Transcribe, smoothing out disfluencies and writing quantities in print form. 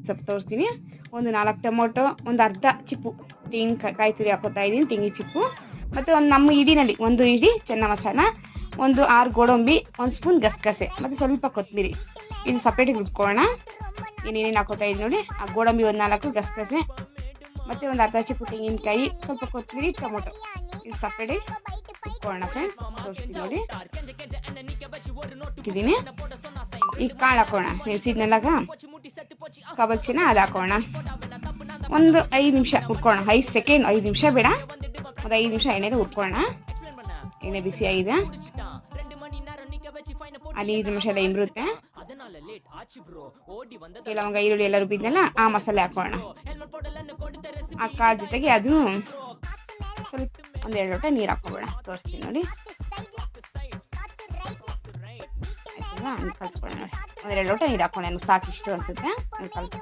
ಸ್ವಲ್ಪ ತೋರಿಸ್ತೀನಿ. ಒಂದು 4 ಟೊಮೊಟೊ, ಒಂದು ಅರ್ಧ ಚಿಪ್ಪು ತೆಂಗಿನಕಾಯಿ ಕಾಯಿ ತುರಿ ಹಾಕೋತಾ ಇದ್ದೀನಿ, ತೆಂಗಿನ ಚಿಪ್ಪು. ಮತ್ತು ಒಂದು ನಮ್ಮ ಇಡಿನಲ್ಲಿ 1 ಇಡಿ ಚೆನ್ನ ಮಸಾಲ, ಒಂದು 6 ಗೋಡಂಬಿ, 1 ಸ್ಪೂನ್ ಗಸಗಸೆ ಮತ್ತು ಸ್ವಲ್ಪ ಕೊತ್ತಂಬರಿ. ಇದು ಸಪ್ರೇಟಿಗೆ ರುಬ್ಕೊಳ್ಳೋಣ. ಏನೇನು ಹಾಕೋತಾ ಇದ್ದೀನಿ ನೋಡಿ. ಆ ಗೋಡಂಬಿ ಒಂದು 4, ಗಸಗಸೆ ಮತ್ತು ಒಂದು ಅರ್ಧ ಚಿಪ್ಪು ತೆಂಗಿನಕಾಯಿ, ಸ್ವಲ್ಪ ಕೊತ್ತಂಬರಿ, ಟೊಮೊಟೊ. ಇದು ಸಪ್ರೇಟಿಗೆ ರುಬ್ಕೊಳ್ಳೋಣ ಫ್ರೆಂಡ್ಸ್. ತೋರಿಸ್ತೀನಿ ನೋಡಿ. ಇದ್ದೀನಿ. ಈಗ ಕಾಳು ಹಾಕೋಣ. ನೆನೆಸಿದ್ನೆಲ್ಲಾಗ ಕಬಚ್ಚಿನ ಅದು ಹಾಕೋಣ. ಒಂದು 5 ನಿಮಿಷ ಹುರ್ಕೊಳ್ಳೋಣ. 5 ಸೆಕೆಂಡ್, 5 ನಿಮಿಷ ಬೇಡ, ಒಂದು 5 ನಿಮಿಷ ಎಣ್ಣೆಗೆ ಹುರ್ಕೊಳ್ಳೋಣ. ಎಣ್ಣೆ ಬಿಸಿ ಆಗಿದೆ. ಅಲ್ಲಿ 5 ನಿಮಿಷ ಎಲ್ಲ ಇಂಬರುತ್ತೆ. ಲವಂಗ ಈರುಳ್ಳಿ ಎಲ್ಲ ರುಬ್ಬಿದ್ನಲ್ಲ ಆ ಮಸಾಲೆ ಹಾಕೋಣ. ಆ ಕಾಳು ಜೊತೆಗೆ ಅದು ಸ್ವಲ್ಪ 1-2 ಲೋಟ ನೀರು ಹಾಕೋಬೇಡ. ತೋರಿಸ್ತೀನಿ ನೋಡಿ. ಆಯ್ತಲ್ವಾ? ಕಲ್ತ್ಕೊಳ್ಳೋಣ. 1-2 ಲೋಟ ನೀರು ಹಾಕೋಣ. ನನಗೆ ಸಾಕಿಷ್ಟು ಅನ್ಸುತ್ತೆ.